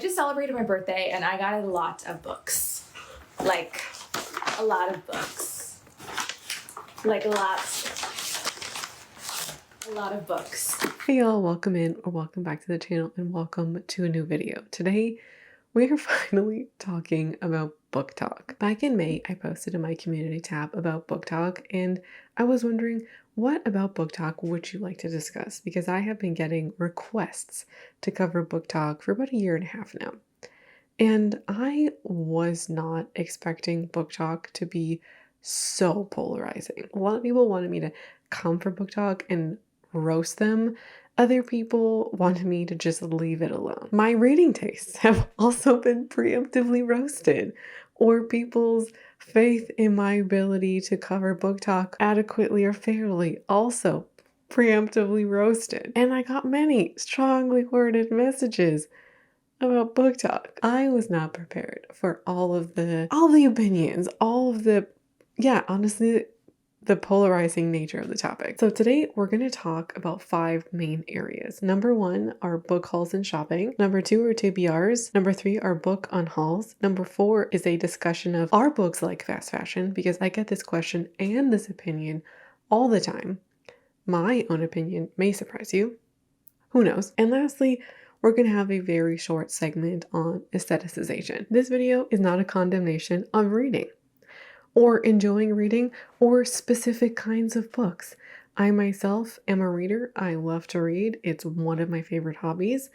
just celebrated my birthday and I got a lot of books. Like, a lot of books. Like, lots. A lot of books. Hey y'all, welcome in or welcome back to the channel and welcome to a new video. Today, we are finally talking about BookTok. Back in May, I posted in my community tab about BookTok and I was wondering, what about BookTok would you like to discuss? Because I have been getting requests to cover BookTok for about 1.5 years now. And I was not expecting BookTok to be so polarizing. A lot of people wanted me to come for BookTok and roast them. Other people wanted me to just leave it alone. My reading tastes have also been preemptively roasted, or people's faith in my ability to cover BookTok adequately or fairly also preemptively roasted. And I got many strongly worded messages about BookTok. I was not prepared for all the opinions, honestly, the polarizing nature of the topic. So today we're going to talk about 5 main areas. Number 1 are book hauls and shopping. Number 2 are TBRs. Number 3 are book unhauls. Number 4 is a discussion of, are books like fast fashion? Because I get this question and this opinion all the time. My own opinion may surprise you. Who knows? And lastly, we're going to have a very short segment on aestheticization. This video is not a condemnation of reading or enjoying reading or specific kinds of books. I myself am a reader. I love to read. It's one of my favorite hobbies.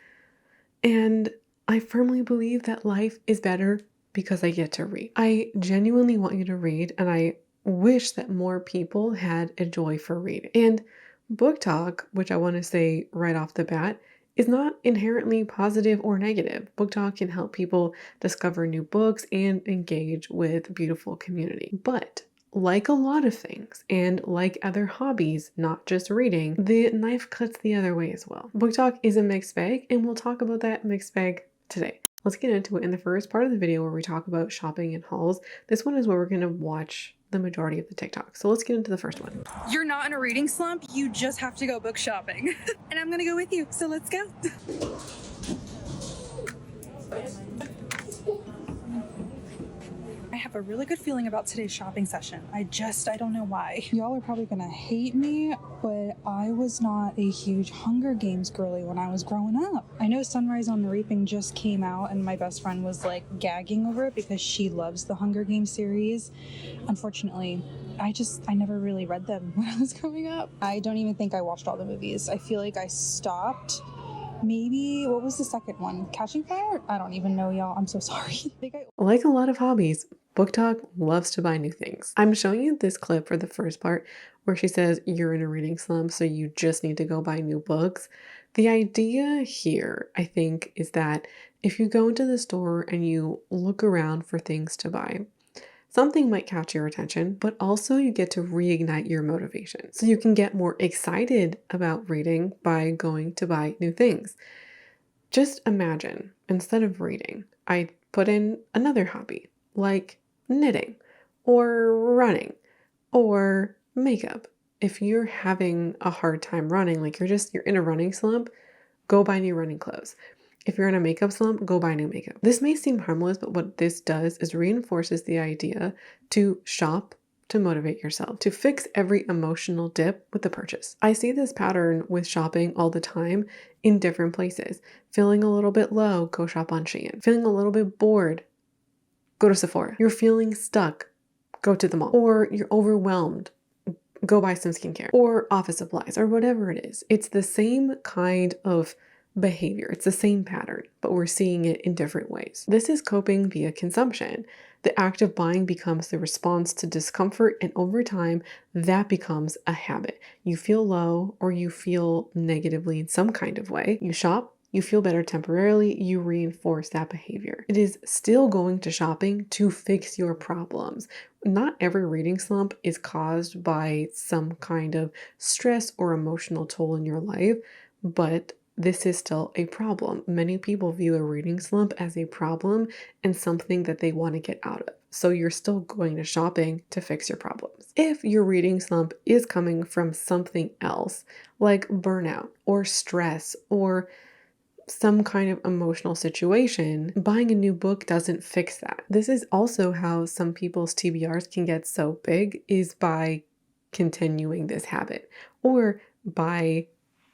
And I firmly believe that life is better because I get to read. I genuinely want you to read, and I wish that more people had a joy for reading. And BookTok, which I want to say right off the bat, is not inherently positive or negative. BookTok can help people discover new books and engage with beautiful community. But like a lot of things, and like other hobbies, not just reading, the knife cuts the other way as well. BookTok is a mixed bag, and we'll talk about that mixed bag today. Let's get into it in the first part of the video where we talk about shopping and hauls. This one is where we're going to watch the majority of the TikTok. So let's get into the first one. You're not in a reading slump, you just have to go book shopping. And I'm gonna go with you, so let's go. I have a really good feeling about today's shopping session. I don't know why. Y'all are probably gonna hate me, but I was not a huge Hunger Games girly when I was growing up. I know Sunrise on the Reaping just came out and my best friend was like gagging over it because she loves the Hunger Games series. Unfortunately, I never really read them when I was growing up. I don't even think I watched all the movies. I feel like I stopped. Maybe, what was the second one? Catching Fire? I don't even know, y'all. I'm so sorry. Like a lot of hobbies, BookTok loves to buy new things. I'm showing you this clip for the first part where she says you're in a reading slump, so you just need to go buy new books. The idea here, I think, is that if you go into the store and you look around for things to buy, something might catch your attention, but also you get to reignite your motivation. So you can get more excited about reading by going to buy new things. Just imagine, instead of reading, I put in another hobby, like knitting, or running, or makeup. If you're having a hard time running, like you're in a running slump, go buy new running clothes. If you're in a makeup slump, go buy new makeup. This may seem harmless, but what this does is reinforces the idea to shop to motivate yourself, to fix every emotional dip with the purchase. I see this pattern with shopping all the time in different places. Feeling a little bit low, go shop on Shein. Feeling a little bit bored, go to Sephora. You're feeling stuck, go to the mall. Or you're overwhelmed, go buy some skincare or office supplies or whatever it is. It's the same kind of behavior. It's the same pattern, but we're seeing it in different ways. This is coping via consumption. The act of buying becomes the response to discomfort, and over time, that becomes a habit. You feel low or you feel negatively in some kind of way. You shop, you feel better temporarily, you reinforce that behavior. It is still going to shopping to fix your problems. Not every reading slump is caused by some kind of stress or emotional toll in your life, but this is still a problem. Many people view a reading slump as a problem and something that they want to get out of. So you're still going to shopping to fix your problems. If your reading slump is coming from something else, like burnout or stress or some kind of emotional situation, buying a new book doesn't fix that. This is also how some people's TBRs can get so big, is by continuing this habit, or by,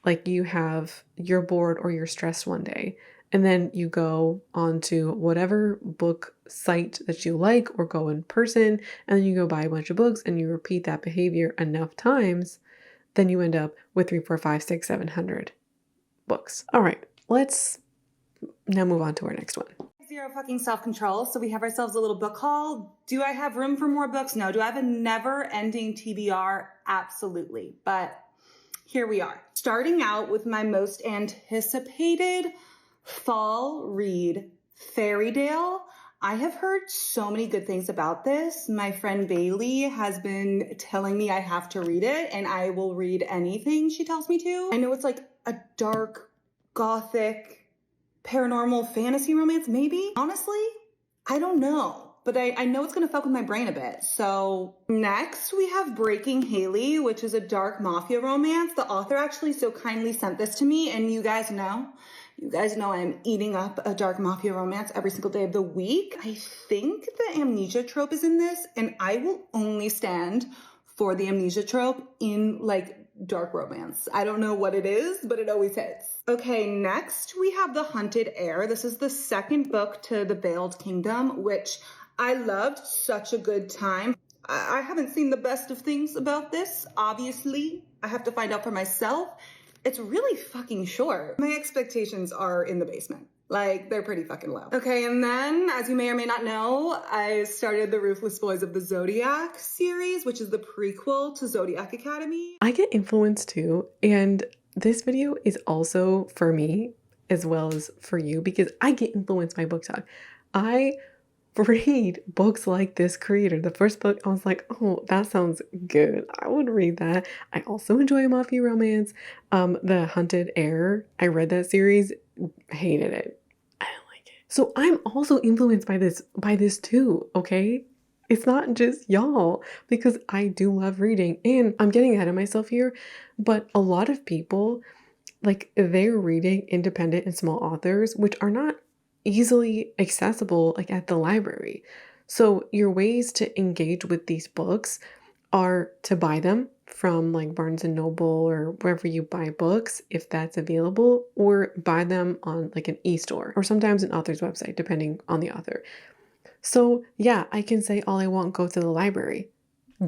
like, you're bored or you're stressed one day, and then you go onto whatever book site that you like, or go in person, and then you go buy a bunch of books and you repeat that behavior enough times, then you end up with 3, 4, 5, 6, 700 books. All right, let's now move on to our next one. Zero fucking self-control. So we have ourselves a little book haul. Do I have room for more books? No. Do I have a never-ending TBR? Absolutely. But here we are. Starting out with my most anticipated fall read, Fairytale. I have heard so many good things about this. My friend Bailey has been telling me I have to read it, and I will read anything she tells me to. I know it's like a dark, gothic, paranormal fantasy romance, maybe? Honestly, I don't know. But I know it's going to fuck with my brain a bit. So next we have Breaking Haley, which is a dark mafia romance. The author actually so kindly sent this to me, and you guys know I'm eating up a dark mafia romance every single day of the week. I think the amnesia trope is in this, and I will only stand for the amnesia trope in like dark romance. I don't know what it is, but it always hits. Okay, next we have The Hunted Heir. This is the second book to The Veiled Kingdom, which I loved. Such a good time. I haven't seen the best of things about this, obviously. I have to find out for myself. It's really fucking short. My expectations are in the basement. Like, they're pretty fucking low. Okay, and then, as you may or may not know, I started the Ruthless Boys of the Zodiac series, which is the prequel to Zodiac Academy. I get influenced too, and this video is also for me as well as for you, because I get influenced by BookTok. I read books like this creator. The first book, I was like, oh, that sounds good. I would read that. I also enjoy a mafia romance. The Hunted Heir, I read that series, hated it. I don't like it. So I'm also influenced by this too, okay? It's not just y'all, because I do love reading, and I'm getting ahead of myself here, but a lot of people, like, they're reading independent and small authors, which are not easily accessible, like, at the library. So your ways to engage with these books are to buy them from like Barnes and Noble or wherever you buy books, if that's available, or buy them on like an e-store or sometimes an author's website, depending on the author. So yeah, I can say all I want, go to the library.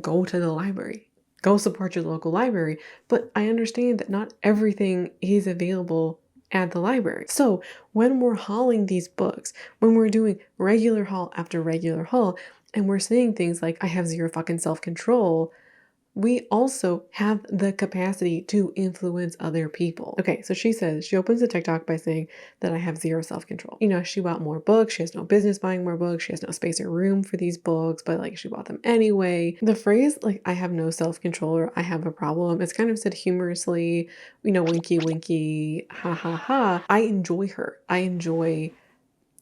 Go to the library. Go support your local library. But I understand that not everything is available at the library. So when we're hauling these books, when we're doing regular haul after regular haul, and we're saying things like, I have zero fucking self-control, we also have the capacity to influence other people. Okay, so she says, she opens the TikTok by saying that I have zero self-control. You know, she bought more books. She has no business buying more books. She has no space or room for these books, but like she bought them anyway. The phrase like, I have no self-control or I have a problem, it's kind of said humorously, you know, winky, winky, ha ha ha. I enjoy her. I enjoy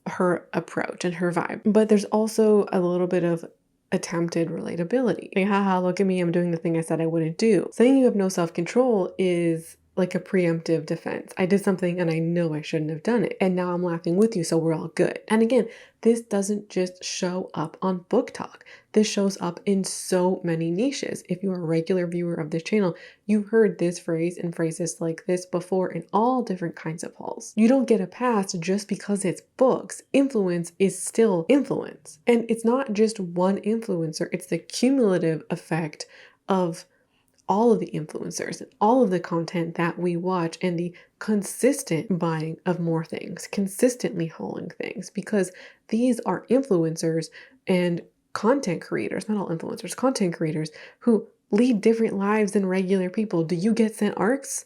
her approach and her vibe. But there's also a little bit of attempted relatability. Like, haha, look at me, I'm doing the thing I said I wouldn't do. Saying you have no self-control is like a preemptive defense. I did something and I know I shouldn't have done it, and now I'm laughing with you, so we're all good. And again, this doesn't just show up on BookTok. This shows up in so many niches. If you're a regular viewer of this channel, you've heard this phrase and phrases like this before in all different kinds of hauls. You don't get a pass just because it's books. Influence is still influence. And it's not just one influencer, it's the cumulative effect of all of the influencers and all of the content that we watch, and the consistent buying of more things, consistently hauling things, because these are influencers and content creators, not all influencers, content creators who lead different lives than regular people. Do you get sent arcs?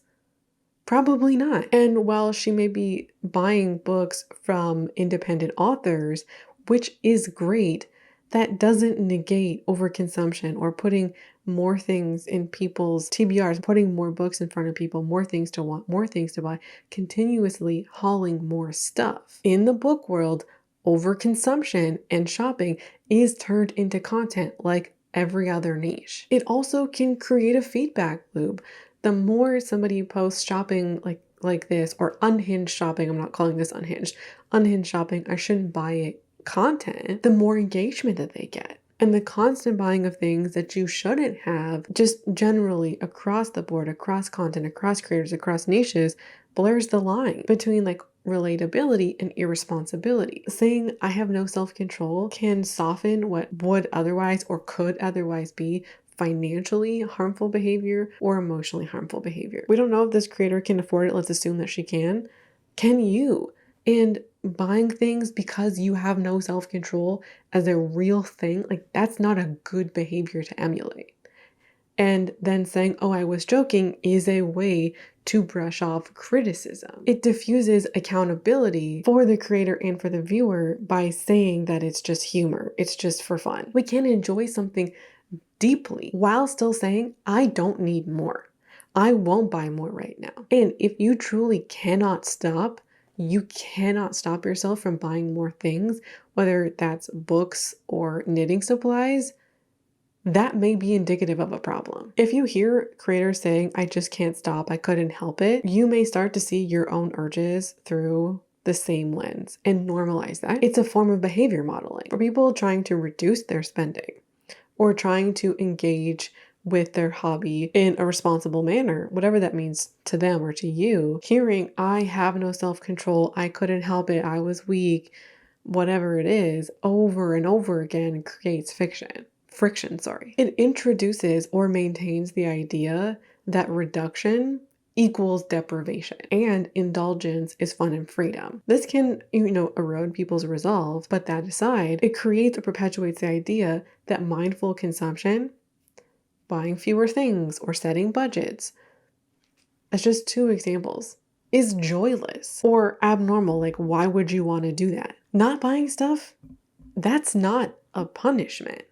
Probably not. And while she may be buying books from independent authors, which is great, that doesn't negate overconsumption or putting more things in people's TBRs, putting more books in front of people, more things to want, more things to buy, continuously hauling more stuff. In the book world, overconsumption and shopping is turned into content like every other niche. It also can create a feedback loop. The more somebody posts shopping like like this, or unhinged shopping, I'm not calling this unhinged, unhinged shopping, I shouldn't buy it content, the more engagement that they get. And the constant buying of things that you shouldn't have, just generally across the board, across content, across creators, across niches, blurs the line between like relatability and irresponsibility. Saying I have no self-control can soften what would otherwise or could otherwise be financially harmful behavior or emotionally harmful behavior. We don't know if this creator can afford it. Let's assume that she can. Can you? And buying things because you have no self-control as a real thing, like that's not a good behavior to emulate. And then saying, oh, I was joking, is a way to brush off criticism. It diffuses accountability for the creator and for the viewer by saying that it's just humor, it's just for fun. We can enjoy something deeply while still saying, I don't need more. I won't buy more right now. And if you truly cannot stop, you cannot stop yourself from buying more things, whether that's books or knitting supplies, that may be indicative of a problem. If you hear creators saying, I just can't stop, I couldn't help it, you may start to see your own urges through the same lens and normalize that. It's a form of behavior modeling for people trying to reduce their spending or trying to engage with their hobby in a responsible manner, whatever that means to them or to you. Hearing, I have no self-control, I couldn't help it, I was weak, whatever it is, over and over again creates friction. It introduces or maintains the idea that reduction equals deprivation and indulgence is fun and freedom. This can, erode people's resolve, but that aside, it creates or perpetuates the idea that mindful consumption, buying fewer things or setting budgets, that's just two examples, is joyless or abnormal. Like, why would you want to do that? Not buying stuff, that's not a punishment.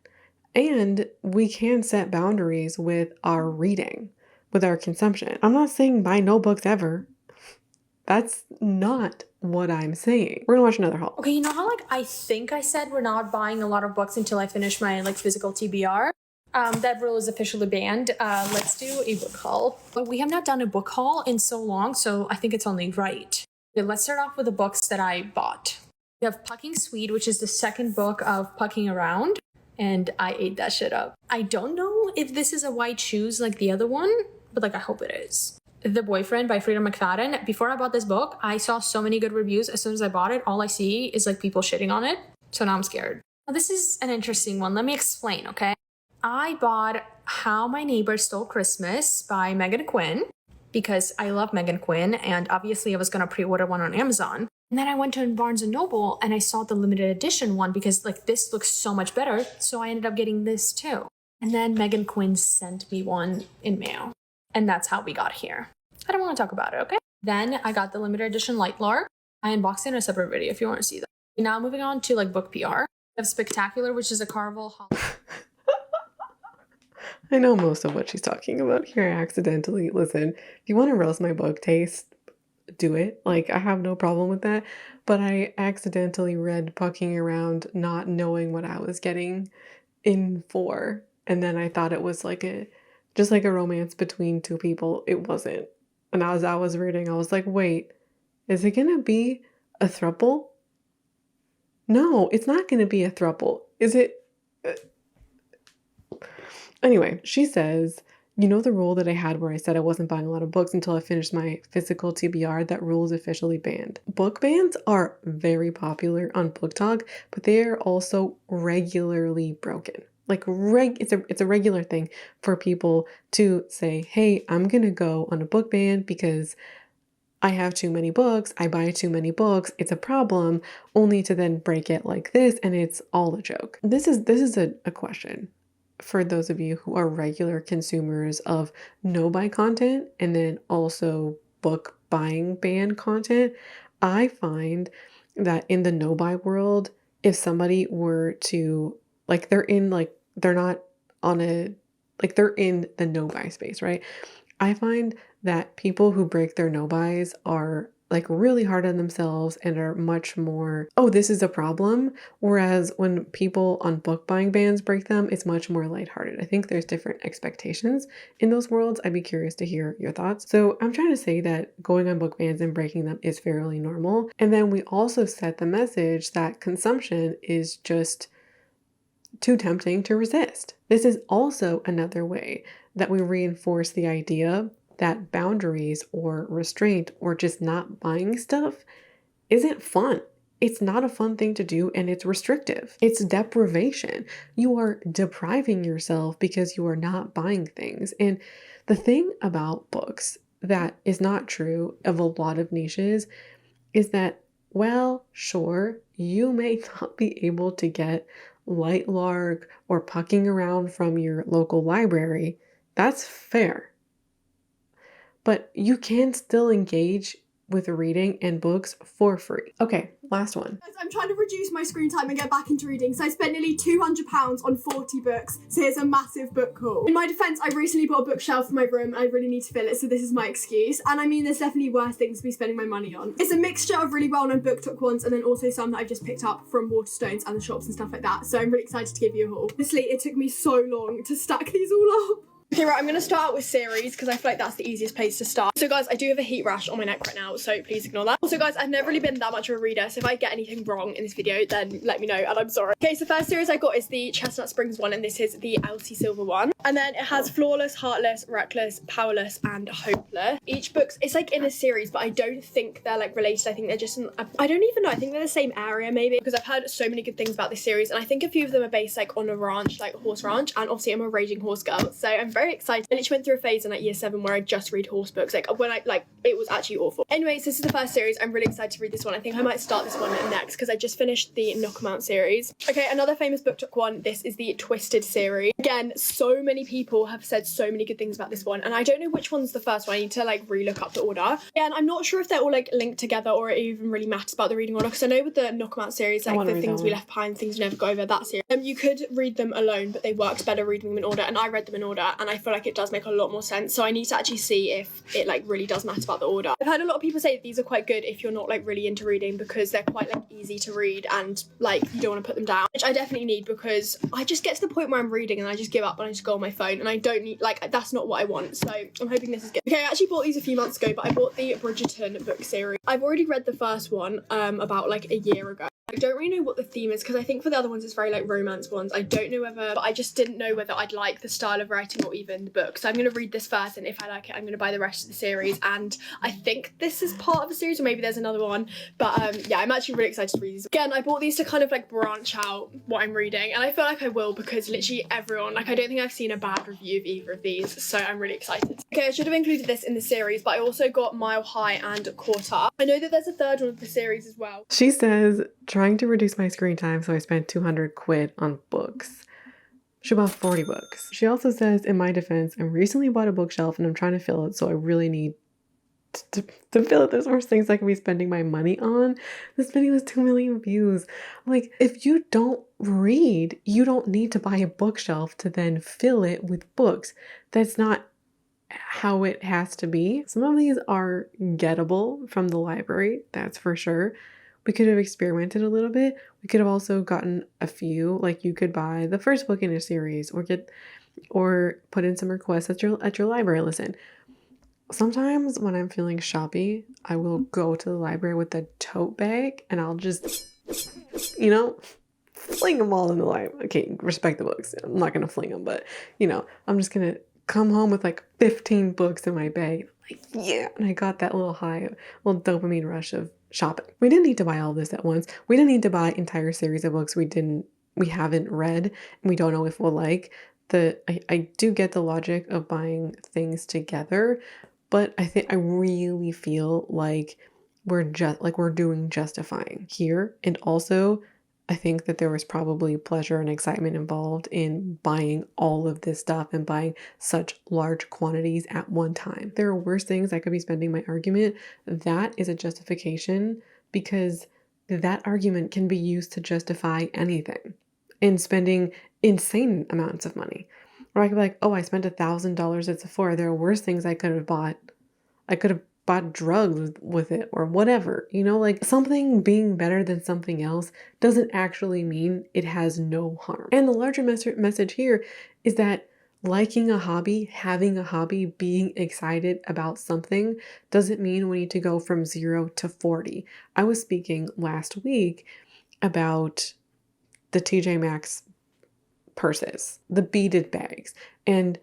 And we can set boundaries with our reading, with our consumption. I'm not saying buy no books ever. That's not what I'm saying. We're gonna watch another haul. Okay, you know how I think I said we're not buying a lot of books until I finish my physical TBR? That rule is officially banned. Let's do a book haul. But we have not done a book haul in so long, so I think it's only right. Okay, let's start off with the books that I bought. We have Pucking Sweet, which is the second book of Pucking Around. And I ate that shit up. I don't know if this is a white shoes like the other one, but I hope it is. The Boyfriend by Frida McFadden. Before I bought this book, I saw so many good reviews. As soon as I bought it, all I see is people shitting on it. So now I'm scared. Now, this is an interesting one. Let me explain, okay? I bought How My Neighbor Stole Christmas by Megan Quinn because I love Megan Quinn, and obviously I was gonna pre-order one on Amazon. And then I went to Barnes & Noble and I saw the limited edition one because this looks so much better. So I ended up getting this too. And then Megan Quinn sent me one in mail. And that's how we got here. I don't want to talk about it, okay? Then I got the limited edition Light Lark. I unboxed it in a separate video if you want to see that. Now moving on to book PR. We have Spectacular, which is a Carvel I know most of what she's talking about here accidentally. Listen, if you want to roast my book taste, do it. I have no problem with that. But I accidentally read Pucking Around not knowing what I was getting in for. And then I thought it was just a romance between two people. It wasn't. And as I was reading, I was like, wait, is it gonna be a throuple? No, it's not gonna be a throuple. Is it? Anyway, she says, you know the rule that I had where I said I wasn't buying a lot of books until I finished my physical TBR? That rule is officially banned. Book bans are very popular on BookTok, but they are also regularly broken. It's a regular thing for people to say, hey, I'm gonna go on a book ban because I have too many books, I buy too many books, it's a problem, only to then break it like this, and it's all a joke. This is a question for those of you who are regular consumers of no-buy content and then also book buying ban content. I find that in the no-buy world, if somebody were to, they're in the no-buy space, right? I find that people who break their no-buys are like really hard on themselves and are much more, oh, this is a problem. Whereas when people on book buying bans break them, it's much more lighthearted. I think there's different expectations in those worlds. I'd be curious to hear your thoughts. So I'm trying to say that going on book bans and breaking them is fairly normal. And then we also set the message that consumption is just too tempting to resist. This is also another way that we reinforce the idea that boundaries or restraint or just not buying stuff isn't fun. It's not a fun thing to do and it's restrictive. It's deprivation. You are depriving yourself because you are not buying things. And the thing about books that is not true of a lot of niches is that, well, sure, you may not be able to get Light Lark or Pucking Around from your local library. That's fair. But you can still engage with reading and books for free. Okay, last one. I'm trying to reduce my screen time and get back into reading, so I spent nearly £200 on 40 books, so here's a massive book haul. In my defence, I recently bought a bookshelf for my room and I really need to fill it, so this is my excuse. And I mean, there's definitely worse things to be spending my money on. It's a mixture of really well-known BookTok ones and then also some that I've just picked up from Waterstones and the shops and stuff like that, so I'm really excited to give you a haul. Honestly, it took me so long to stack these all up. Okay, right, I'm going to start out with series because I feel like that's the easiest place to start. So guys, I do have a heat rash on my neck right now, so please ignore that. Also guys, I've never really been that much of a reader, so if I get anything wrong in this video, then let me know and I'm sorry. Okay, so the first series I got is the Chestnut Springs one, and this is the Elsie Silver one. And then it has Flawless, Heartless, Reckless, Powerless, and Hopeless. Each book's, it's like in a series, but I don't think they're like related. I think they're just in, I don't even know, I think they're the same area maybe, because I've heard so many good things about this series, and I think a few of them are based like on a ranch, like a horse ranch, and obviously I'm a raging horse girl, so I'm very excited. I literally went through a phase in like year 7 where I just read horse books, like when I it was actually awful. Anyways, this is the first series. I'm really excited to read this one. I think I might start this one next because I just finished the Knock 'em Out series. Okay, another famous BookTok one. This is the Twisted series. Again, so many people have said so many good things about this one, and I don't know which one's the first one. I need to like re-look up the order. And I'm not sure if they're all like linked together or it even really matters about the reading order, because I know with the Knock 'em Out series, like the things we left behind, things we never go over, that series, you could read them alone, but they worked better reading them in order, and I read them in order, and I feel like it does make a lot more sense. So I need to actually see if it like really does matter about the order. I've heard a lot of people say that these are quite good if you're not like really into reading, because they're quite like easy to read and like you don't want to put them down, which I definitely need, because I just get to the point where I'm reading and I just give up and I just go on my phone, and I don't need, like, that's not what I want. So I'm hoping this is good. Okay, I actually bought these a few months ago, but I bought the Bridgerton book series. I've already read the first one about like a year ago. I don't really know what the theme is, because I think for the other ones it's very like romance ones. I don't know whether, but I just didn't know whether I'd like the style of writing or even the book. So I'm going to read this first, and if I like it, I'm going to buy the rest of the series. And I think this is part of the series, or maybe there's another one. But yeah, I'm actually really excited to read these. Again, I bought these to kind of like branch out what I'm reading, and I feel like I will, because literally everyone, like, I don't think I've seen a bad review of either of these, so I'm really excited. Okay, I should have included this in the series, but I also got Mile High and Caught Up. I know that there's a third one of the series as well. She says, trying to reduce my screen time, so I spent 200 quid on books. She bought 40 books. She also says, in my defense, I recently bought a bookshelf and I'm trying to fill it, so I really need to fill it. There's worse things I could be spending my money on. This video has 2 million views. Like, if you don't read, you don't need to buy a bookshelf to then fill it with books. That's not how it has to be. Some of these are gettable from the library, that's for sure. We could have experimented a little bit. We could have also gotten a few, like you could buy the first book in a series, or put in some requests at your library. Listen, sometimes when I'm feeling shoppy, I will go to the library with a tote bag and I'll just, you know, fling them all in the library. Okay, respect the books. I'm not gonna fling them, but you know, I'm just gonna come home with like 15 books in my bag. Like, yeah, and I got that little high, little dopamine rush of shopping. We didn't need to buy all this at once. We didn't need to buy entire series of books we haven't read and we don't know if we'll like. I do get the logic of buying things together, but I really feel like we're doing justifying here. And also I think that there was probably pleasure and excitement involved in buying all of this stuff and buying such large quantities at one time. There are worse things I could be spending my argument. That is a justification, because that argument can be used to justify anything in spending insane amounts of money. Or I could be like, oh, I spent $1,000 at Sephora. There are worse things I could have bought. I could have bought drugs with it or whatever, like something being better than something else doesn't actually mean it has no harm. And the larger message here is that liking a hobby, having a hobby, being excited about something doesn't mean we need to go from 0 to 40. I was speaking last week about the TJ Maxx purses, the beaded bags, and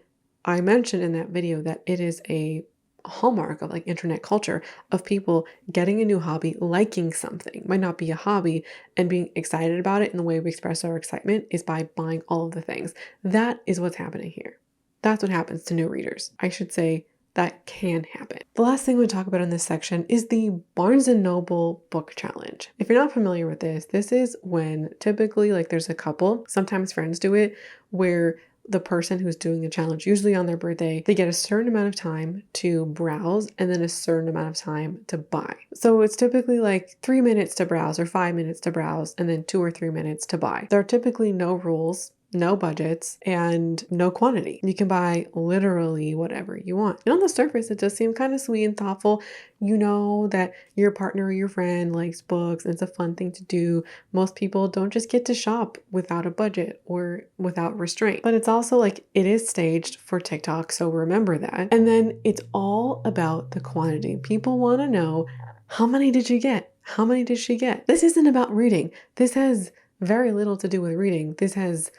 I mentioned in that video that it is a hallmark of like internet culture of people getting a new hobby, liking something, might not be a hobby, and being excited about it. And the way we express our excitement is by buying all of the things. That is what's happening here. That's what happens to new readers. I should say that can happen. The last thing we talk about in this section is the Barnes & Noble book challenge. If you're not familiar with this is when typically like there's a couple, sometimes friends do it, where the person who's doing the challenge, usually on their birthday, they get a certain amount of time to browse and then a certain amount of time to buy. So it's typically like 3 minutes to browse or 5 minutes to browse and then 2 or 3 minutes to buy. There are typically no rules, no budgets, and no quantity. You can buy literally whatever you want. And on the surface, it does seem kind of sweet and thoughtful. You know that your partner or your friend likes books and it's a fun thing to do. Most people don't just get to shop without a budget or without restraint. But it's also like it is staged for TikTok, so remember that. And then it's all about the quantity. People want to know, how many did you get? How many did she get? This isn't about reading. This has very little to do with reading. This has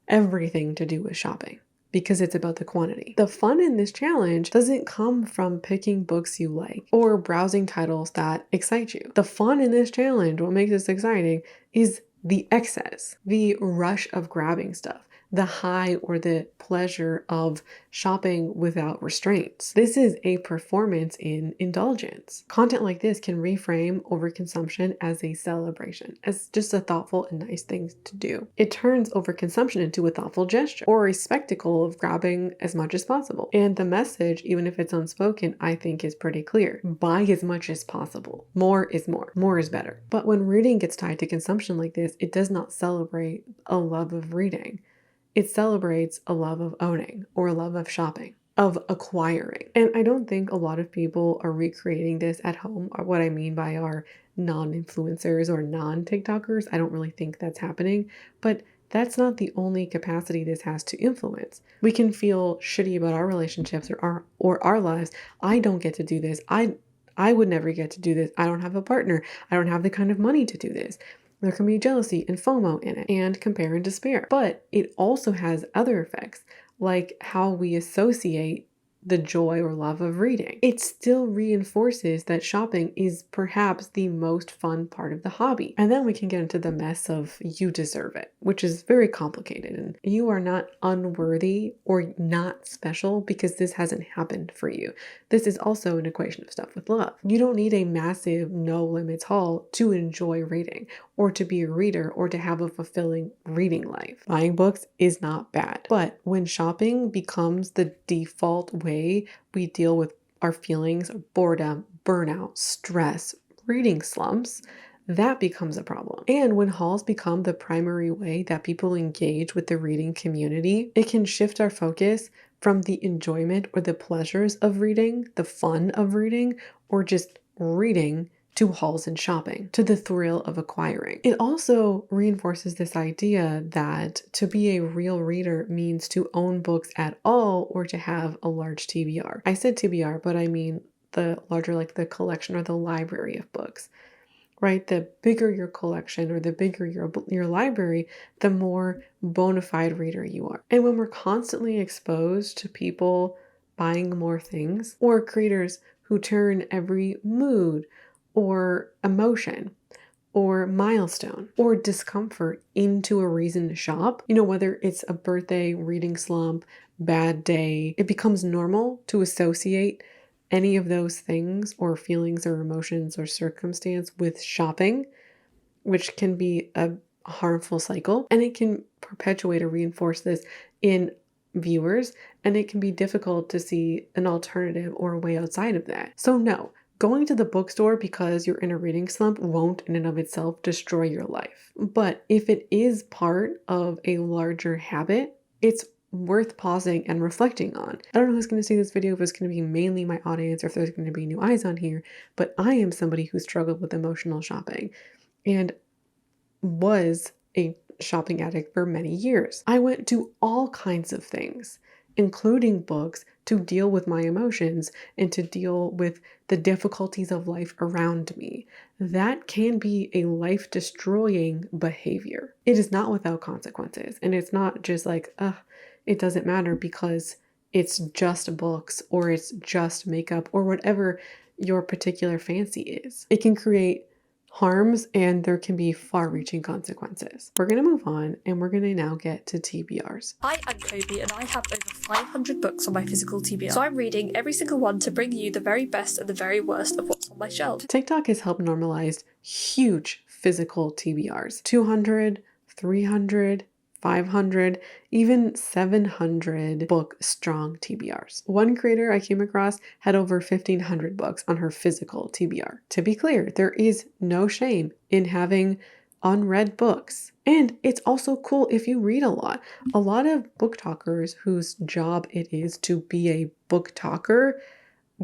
everything to do with shopping because it's about the quantity. The fun in this challenge doesn't come from picking books you like or browsing titles that excite you. The fun in this challenge, what makes this exciting, is the excess, the rush of grabbing stuff, the high or the pleasure of shopping without restraints. This is a performance in indulgence. Content like this can reframe overconsumption as a celebration, as just a thoughtful and nice thing to do. It turns overconsumption into a thoughtful gesture or a spectacle of grabbing as much as possible. And the message, even if it's unspoken, I think is pretty clear. Buy as much as possible. More is more. More is better. But when reading gets tied to consumption like this, it does not celebrate a love of reading. It celebrates a love of owning or a love of shopping, of acquiring. And I don't think a lot of people are recreating this at home, or what I mean by our non-influencers or non-TikTokers. I don't really think that's happening, but that's not the only capacity this has to influence. We can feel shitty about our relationships or our lives. I don't get to do this. I would never get to do this. I don't have a partner. I don't have the kind of money to do this. There can be jealousy and FOMO in it, and compare and despair. But it also has other effects, like how we associate the joy or love of reading. It still reinforces that shopping is perhaps the most fun part of the hobby. And then we can get into the mess of you deserve it, which is very complicated. And you are not unworthy or not special because this hasn't happened for you. This is also an equation of stuff with love. You don't need a massive no limits haul to enjoy reading or to be a reader or to have a fulfilling reading life. Buying books is not bad. But when shopping becomes the default way we deal with our feelings of boredom, burnout, stress, reading slumps, that becomes a problem. And when hauls become the primary way that people engage with the reading community, it can shift our focus from the enjoyment or the pleasures of reading, the fun of reading, or just reading, to hauls and shopping, to the thrill of acquiring. It also reinforces this idea that to be a real reader means to own books at all or to have a large TBR. I said TBR, but I mean the larger, like the collection or the library of books, right? The bigger your collection or the bigger your library, the more bona fide reader you are. And when we're constantly exposed to people buying more things or creators who turn every mood or emotion or milestone or discomfort into a reason to shop, whether it's a birthday, reading slump, bad day, it becomes normal to associate any of those things or feelings or emotions or circumstance with shopping, which can be a harmful cycle, and it can perpetuate or reinforce this in viewers, and it can be difficult to see an alternative or a way outside of that. So no, going to the bookstore because you're in a reading slump won't in and of itself destroy your life. But if it is part of a larger habit, it's worth pausing and reflecting on. I don't know who's going to see this video, if it's going to be mainly my audience or if there's going to be new eyes on here, but I am somebody who struggled with emotional shopping and was a shopping addict for many years. I went to all kinds of things, including books, to deal with my emotions and to deal with the difficulties of life around me. That can be a life-destroying behavior. It is not without consequences, and it's not just like, it doesn't matter because it's just books or it's just makeup or whatever your particular fancy is. It can create harms and there can be far-reaching consequences. We're going to move on and we're going to now get to TBRs. Hi, I'm Kobe and I have over 500 books on my physical TBR. So I'm reading every single one to bring you the very best and the very worst of what's on my shelf. TikTok has helped normalize huge physical TBRs. 200, 300, 500, even 700 book strong TBRs. One creator I came across had over 1,500 books on her physical TBR. To be clear, there is no shame in having unread books. And it's also cool if you read a lot. A lot of book talkers whose job it is to be a book talker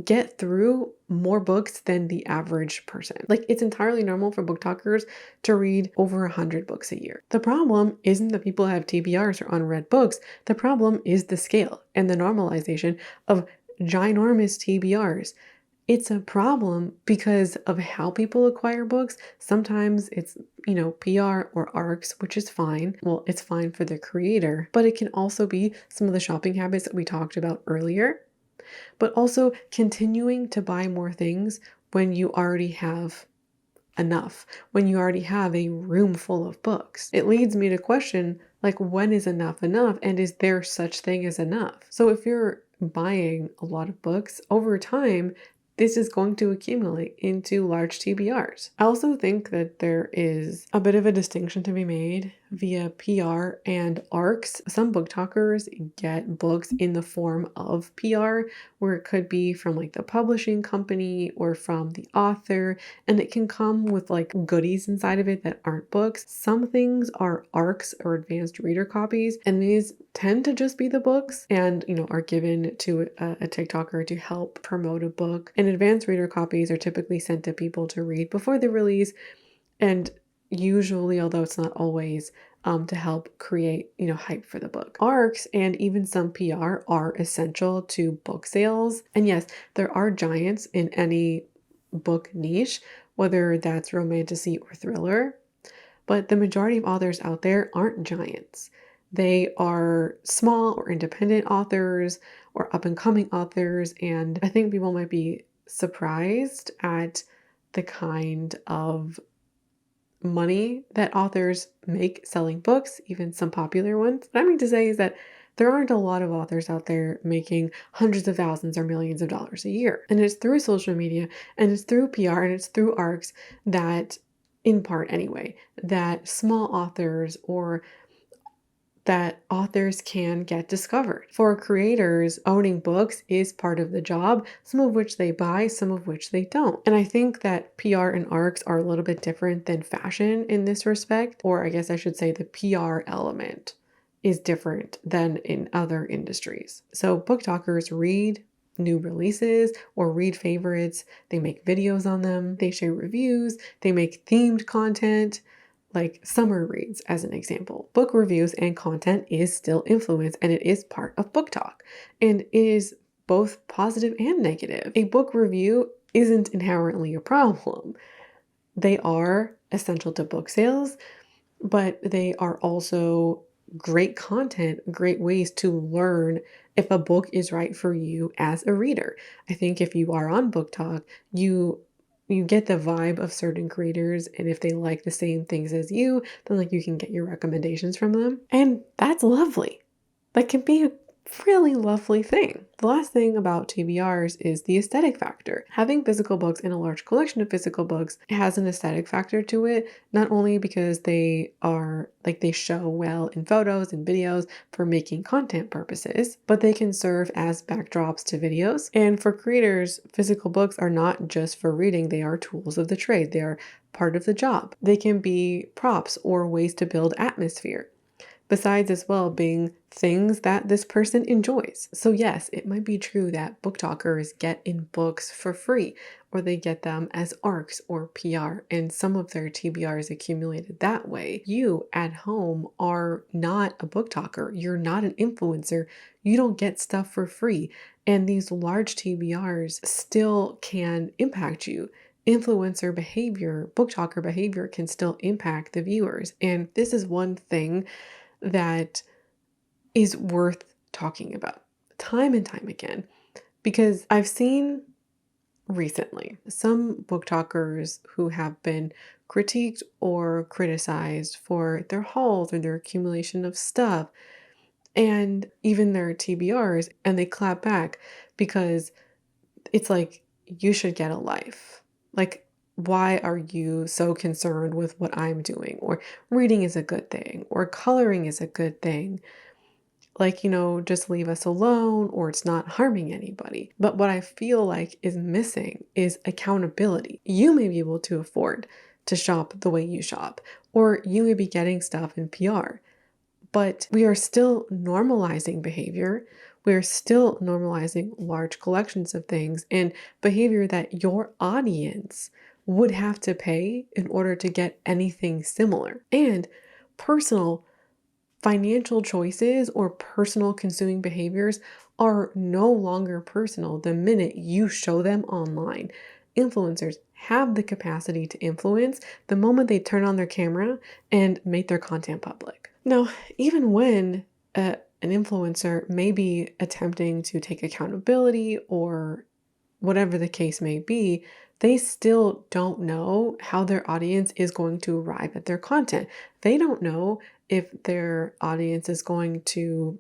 get through more books than the average person. Like, it's entirely normal for book talkers to read over 100 books a year. The problem isn't that people have TBRs or unread books. The problem is the scale and the normalization of ginormous TBRs. It's a problem because of how people acquire books. Sometimes it's, PR or ARCs, which is fine. Well, it's fine for the creator, but it can also be some of the shopping habits that we talked about earlier. But also continuing to buy more things when you already have enough, when you already have a room full of books. It leads me to question, like, when is enough enough? And is there such thing as enough? So if you're buying a lot of books over time, this is going to accumulate into large TBRs. I also think that there is a bit of a distinction to be made via PR and ARCs. Some book talkers get books in the form of PR, where it could be from like the publishing company or from the author, and it can come with like goodies inside of it that aren't books. Some things are ARCs or advanced reader copies, and these tend to just be the books and, are given to a TikToker to help promote a book. And advanced reader copies are typically sent to people to read before the release, and usually, although it's not always, to help create, hype for the book. ARCs and even some PR are essential to book sales. And yes, there are giants in any book niche, whether that's romantasy or thriller, but the majority of authors out there aren't giants. They are small or independent authors or up-and-coming authors, and I think people might be surprised at the kind of money that authors make selling books, even some popular ones. What I mean to say is that there aren't a lot of authors out there making hundreds of thousands or millions of dollars a year. And it's through social media and it's through PR and it's through ARCs that, in part anyway, that small authors or that authors can get discovered. For creators, owning books is part of the job, some of which they buy, some of which they don't. And I think that PR and ARCs are a little bit different than fashion in this respect, or I guess I should say the PR element is different than in other industries. So book talkers read new releases or read favorites, they make videos on them, they share reviews, they make themed content, like summer reads as an example. Book reviews and content is still influence, and it is part of BookTok, and it is both positive and negative. A book review isn't inherently a problem. They are essential to book sales, but they are also great content, great ways to learn if a book is right for you as a reader. I think if you are on BookTok, you get the vibe of certain creators, and if they like the same things as you, then like you can get your recommendations from them. And that's lovely. That can be a really lovely thing. The last thing about TBRs is the aesthetic factor. Having physical books and a large collection of physical books has an aesthetic factor to it, not only because they are like they show well in photos and videos for making content purposes, but they can serve as backdrops to videos. And for creators, physical books are not just for reading, they are tools of the trade. They are part of the job. They can be props or ways to build atmosphere. besides as well being things that this person enjoys. So yes, it might be true that booktalkers get in books for free, or they get them as ARCs or PR, and some of their TBRs accumulated that way. You at home are not a booktalker. You're not an influencer. You don't get stuff for free. And these large TBRs still can impact you. Influencer behavior, booktalker behavior can still impact the viewers. And this is one thing that is worth talking about time and time again, because I've seen recently some booktalkers who have been critiqued or criticized for their hauls or their accumulation of stuff and even their TBRs, and they clap back because it's like, you should get a life. Like, why are you so concerned with what I'm doing? Or reading is a good thing, or coloring is a good thing. Like, just leave us alone, or it's not harming anybody. But what I feel like is missing is accountability. You may be able to afford to shop the way you shop, or you may be getting stuff in PR, but we are still normalizing behavior. We're still normalizing large collections of things and behavior that your audience would have to pay in order to get anything similar. And personal financial choices or personal consuming behaviors are no longer personal the minute you show them online. Influencers have the capacity to influence the moment they turn on their camera and make their content public. Now, even when an influencer may be attempting to take accountability or whatever the case may be, they still don't know how their audience is going to arrive at their content. They don't know if their audience is going to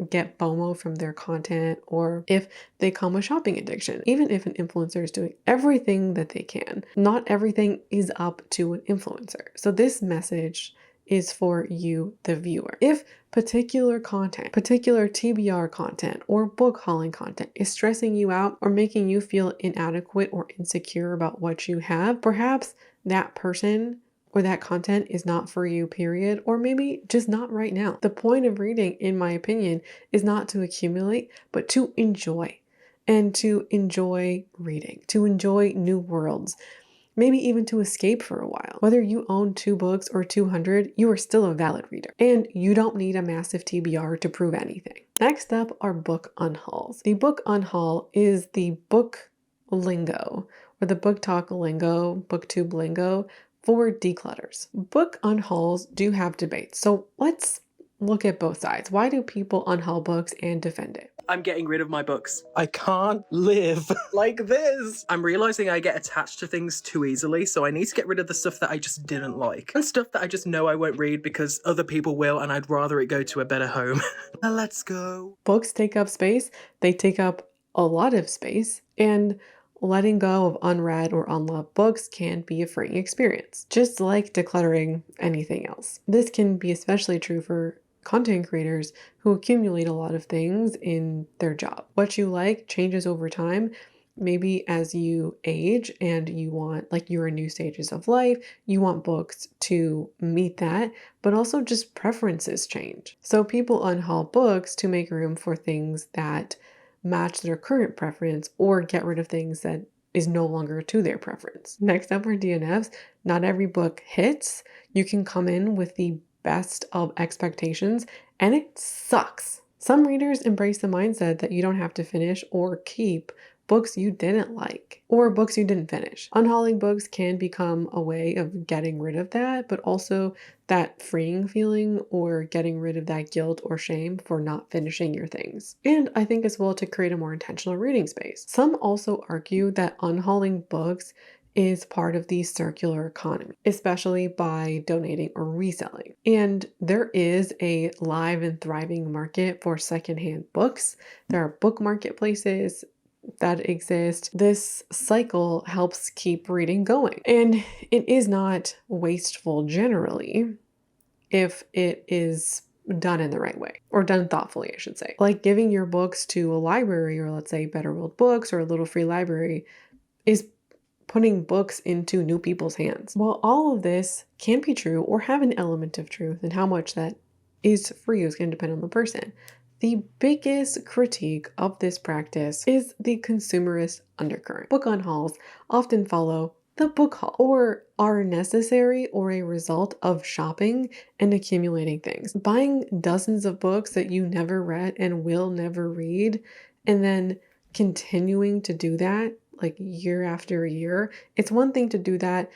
get FOMO from their content or if they come with shopping addiction. Even if an influencer is doing everything that they can, not everything is up to an influencer. So this message is for you, the viewer. If particular content, particular TBR content or book hauling content is stressing you out or making you feel inadequate or insecure about what you have, perhaps that person or that content is not for you, period, or maybe just not right now. The point of reading, in my opinion, is not to accumulate, but to enjoy, and to enjoy reading, to enjoy new worlds, maybe even to escape for a while. Whether you own 2 books or 200, you are still a valid reader, and you don't need a massive TBR to prove anything. Next up are book unhauls. The book unhaul is the book lingo, or the booktok lingo, booktube lingo, for declutters. Book unhauls do have debates, so let's look at both sides. Why do people unhaul books and defend it? I'm getting rid of my books. I can't live like this. I'm realizing I get attached to things too easily, so I need to get rid of the stuff that I just didn't like. And stuff that I just know I won't read because other people will and I'd rather it go to a better home. Let's go. Books take up space. They take up a lot of space, and letting go of unread or unloved books can be a freeing experience, just like decluttering anything else. This can be especially true for content creators who accumulate a lot of things in their job. What you like changes over time. Maybe as you age and you want, like, you're in new stages of life, you want books to meet that, but also just preferences change. So people unhaul books to make room for things that match their current preference or get rid of things that is no longer to their preference. Next up are DNFs. Not every book hits. You can come in with the best of expectations and it sucks. Some readers embrace the mindset that you don't have to finish or keep books you didn't like or books you didn't finish. Unhauling books can become a way of getting rid of that, but also that freeing feeling or getting rid of that guilt or shame for not finishing your things. And I think as well to create a more intentional reading space. Some also argue that unhauling books is part of the circular economy, especially by donating or reselling. And there is a live and thriving market for secondhand books. There are book marketplaces that exist. This cycle helps keep reading going. And it is not wasteful generally if it is done in the right way, or done thoughtfully, I should say. Like giving your books to a library, or let's say Better World Books or a little free library, is putting books into new people's hands. While all of this can be true or have an element of truth in how much that is free. It's going to depend on the person. The biggest critique of this practice is the consumerist undercurrent. Book unhauls often follow the book haul or are necessary or a result of shopping and accumulating things. Buying dozens of books that you never read and will never read, and then continuing to do that like year after year. It's one thing to do that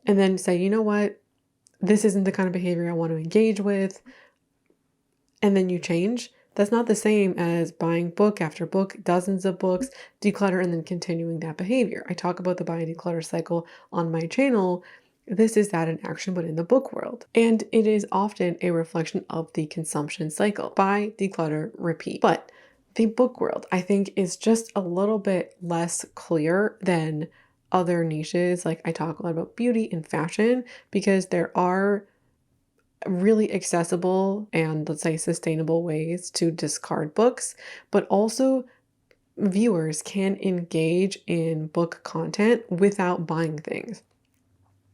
and then say, you know what, this isn't the kind of behavior I want to engage with, and then you change. That's not the same as buying book after book, dozens of books, declutter, and then continuing that behavior. I talk about the buy and declutter cycle on my channel. This is that in action, but in the book world. And it is often a reflection of the consumption cycle. Buy, declutter, repeat. But the book world, I think, is just a little bit less clear than other niches. Like I talk a lot about beauty and fashion because there are really accessible and, let's say, sustainable ways to discard books, but also viewers can engage in book content without buying things.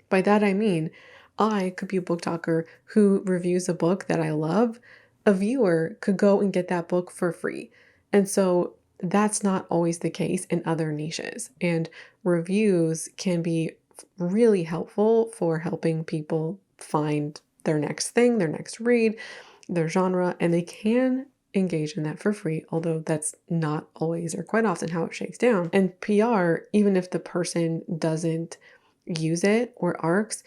By that I mean, I could be a booktalker who reviews a book that I love. A viewer could go and get that book for free. And so that's not always the case in other niches. And reviews can be really helpful for helping people find their next thing, their next read, their genre, and they can engage in that for free, although that's not always or quite often how it shakes down. And PR, even if the person doesn't use it or ARCs,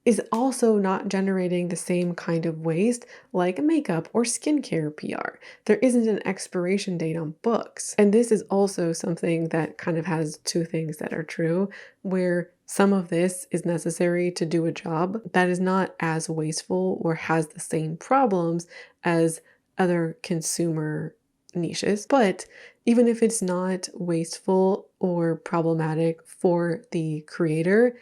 is also not generating the same kind of waste like makeup or skincare PR. There isn't an expiration date on books. And this is also something that kind of has two things that are true, where some of this is necessary to do a job that is not as wasteful or has the same problems as other consumer niches. But even if it's not wasteful or problematic for the creator,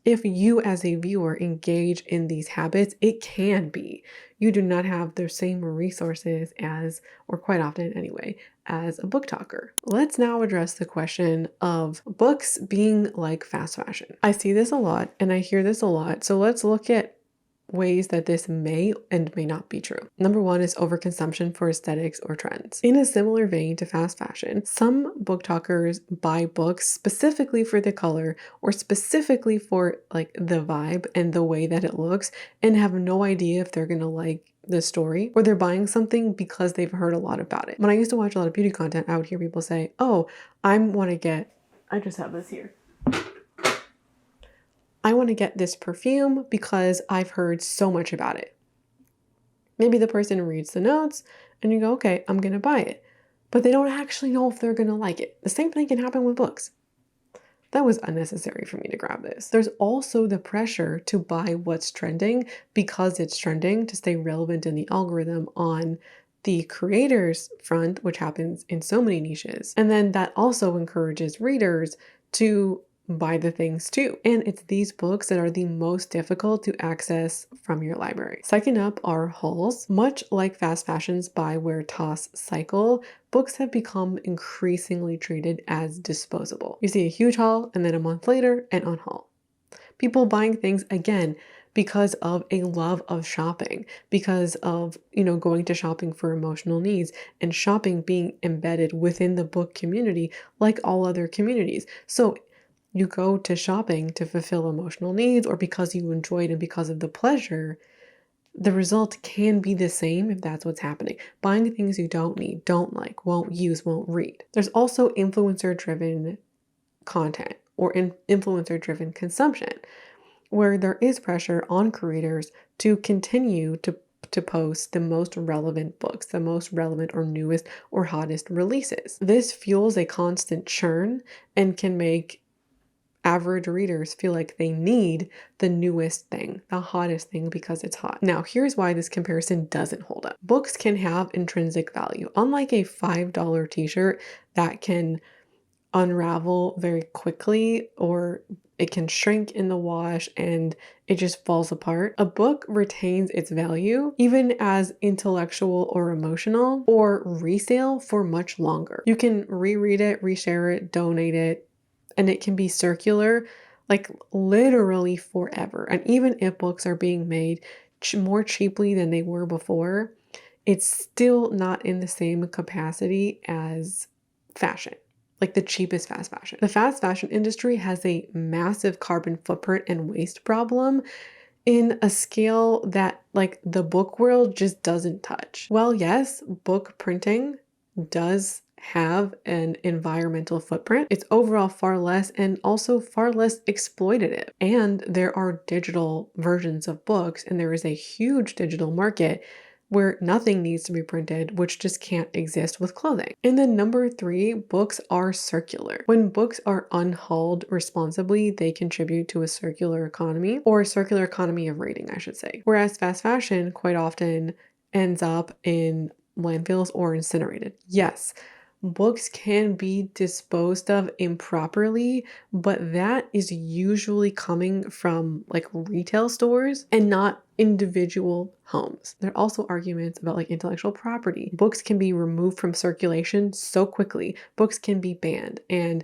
if you as a viewer engage in these habits, it can be. You do not have the same resources as, or quite often anyway, as a book talker. Let's now address the question of books being like fast fashion. I see this a lot and I hear this a lot. So let's look at ways that this may and may not be true. Number one is overconsumption for aesthetics or trends. In a similar vein to fast fashion, some book talkers buy books specifically for the color or specifically for like the vibe and the way that it looks and have no idea if they're gonna like the story, or they're buying something because they've heard a lot about it. When I used to watch a lot of beauty content, I would hear people say, oh, I just have this here. I want to get this perfume because I've heard so much about it. Maybe the person reads the notes and you go, okay, I'm going to buy it. But they don't actually know if they're going to like it. The same thing can happen with books. That was unnecessary for me to grab this. There's also the pressure to buy what's trending because it's trending to stay relevant in the algorithm on the creator's front, which happens in so many niches. And then that also encourages readers to buy the things too. And it's these books that are the most difficult to access from your library. Second up are hauls. Much like fast fashion's buy, wear, toss cycle, books have become increasingly treated as disposable. You see a huge haul and then a month later an unhaul. People buying things again because of a love of shopping, because of, going to shopping for emotional needs and shopping being embedded within the book community like all other communities. So you go to shopping to fulfill emotional needs or because you enjoy it and because of the pleasure. The result can be the same if that's what's happening. Buying things you don't need, don't like, won't use, won't read. There's also influencer-driven content or influencer-driven consumption, where there is pressure on creators to continue to post the most relevant books, the most relevant or newest or hottest releases. This fuels a constant churn and can make average readers feel like they need the newest thing, the hottest thing because it's hot. Now, here's why this comparison doesn't hold up. Books can have intrinsic value. Unlike a $5 t-shirt that can unravel very quickly or it can shrink in the wash and it just falls apart, a book retains its value even as intellectual or emotional or resale for much longer. You can reread it, reshare it, donate it, and it can be circular, like literally forever. And even if books are being made more cheaply than they were before, it's still not in the same capacity as fashion, like the cheapest fast fashion. The fast fashion industry has a massive carbon footprint and waste problem in a scale that like the book world just doesn't touch. Well, yes, book printing does have an environmental footprint. It's overall far less and also far less exploitative. And there are digital versions of books, and there is a huge digital market where nothing needs to be printed, which just can't exist with clothing. And then number 3, books are circular. When books are unhauled responsibly, they contribute to a circular economy, or a circular economy of reading, I should say. Whereas fast fashion quite often ends up in landfills or incinerated. Yes, books can be disposed of improperly, but that is usually coming from like retail stores and not individual homes. There are also arguments about like intellectual property. Books can be removed from circulation so quickly. Books can be banned. And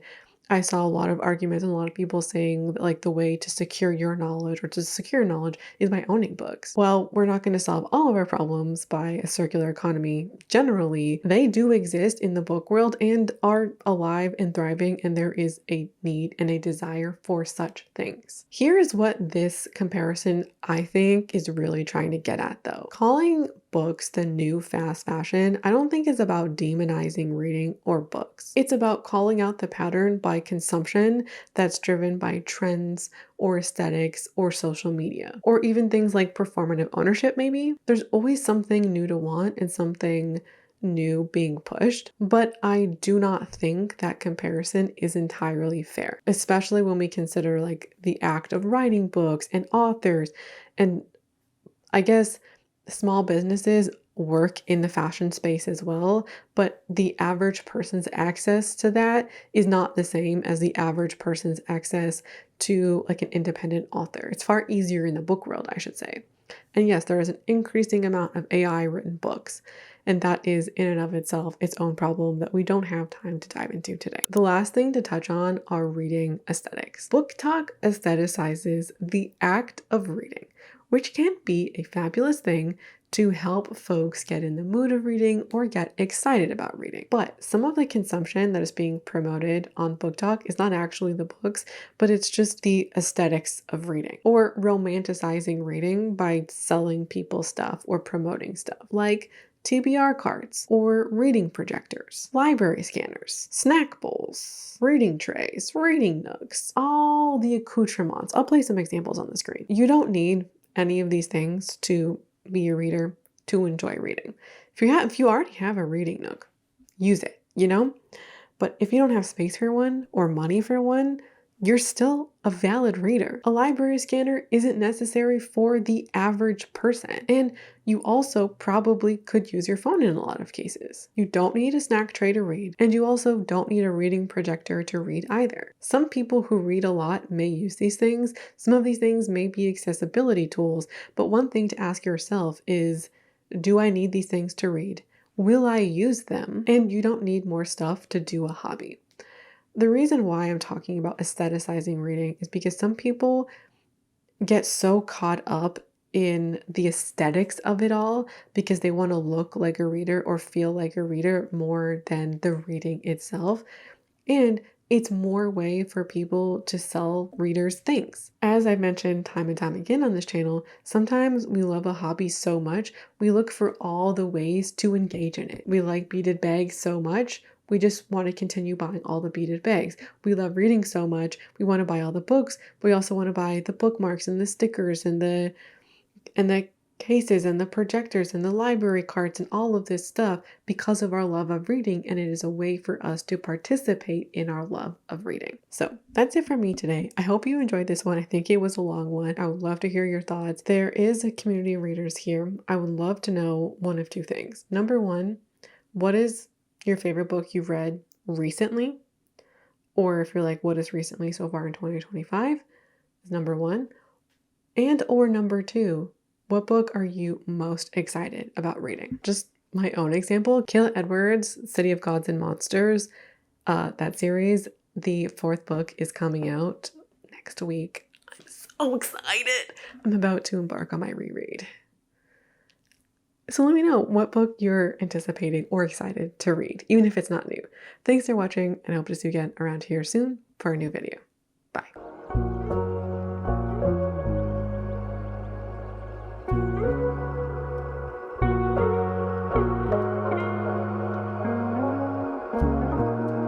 I saw a lot of arguments and a lot of people saying that, like, the way to secure your knowledge or to secure knowledge is by owning books. Well, we're not going to solve all of our problems by a circular economy. Generally, they do exist in the book world and are alive and thriving, and there is a need and a desire for such things. Here is what this comparison, I think, is really trying to get at, though. Calling books the new fast fashion, I don't think is about demonizing reading or books. It's about calling out the pattern by consumption that's driven by trends or aesthetics or social media, or even things like performative ownership, maybe. There's always something new to want and something new being pushed, but I do not think that comparison is entirely fair, especially when we consider like the act of writing books and authors, and I guess small businesses work in the fashion space as well, but the average person's access to that is not the same as the average person's access to like an independent author. It's far easier in the book world, I should say. And yes, there is an increasing amount of AI written books, and that is in and of itself its own problem that we don't have time to dive into today. The last thing to touch on are reading aesthetics. BookTok aestheticizes the act of reading, which can be a fabulous thing to help folks get in the mood of reading or get excited about reading. But some of the consumption that is being promoted on BookTok is not actually the books, but it's just the aesthetics of reading, or romanticizing reading by selling people stuff or promoting stuff like TBR cards or reading projectors, library scanners, snack bowls, reading trays, reading nooks, all the accoutrements. I'll play some examples on the screen. You don't need any of these things to be a reader, to enjoy reading. If you already have a reading nook, use it, you know? But if you don't have space for one or money for one, you're still a valid reader. A library scanner isn't necessary for the average person. And you also probably could use your phone in a lot of cases. You don't need a snack tray to read, and you also don't need a reading projector to read either. Some people who read a lot may use these things. Some of these things may be accessibility tools, but one thing to ask yourself is, do I need these things to read? Will I use them? And you don't need more stuff to do a hobby. The reason why I'm talking about aestheticizing reading is because some people get so caught up in the aesthetics of it all because they want to look like a reader or feel like a reader more than the reading itself. And it's more way for people to sell readers things. As I've mentioned time and time again on this channel, sometimes we love a hobby so much, we look for all the ways to engage in it. We like beaded bags so much, we just want to continue buying all the beaded bags. We love reading so much, we want to buy all the books. We also want to buy the bookmarks and the stickers and the cases and the projectors and the library cards and all of this stuff because of our love of reading, and it is a way for us to participate in our love of reading. So that's it for me today. I hope you enjoyed this one. I think it was a long one. I would love to hear your thoughts. There is a community of readers here. I would love to know one of two things. Number one, what is your favorite book you've read recently? Or if you're like, what is recently so far in 2025? Is number one. And or number two, what book are you most excited about reading? Just my own example, Kayla Edwards' City of Gods and Monsters, that series, the 4th book is coming out next week. I'm so excited. I'm about to embark on my reread. So let me know what book you're anticipating or excited to read, even if it's not new. Thanks for watching, and I hope to see you again around here soon for a new video.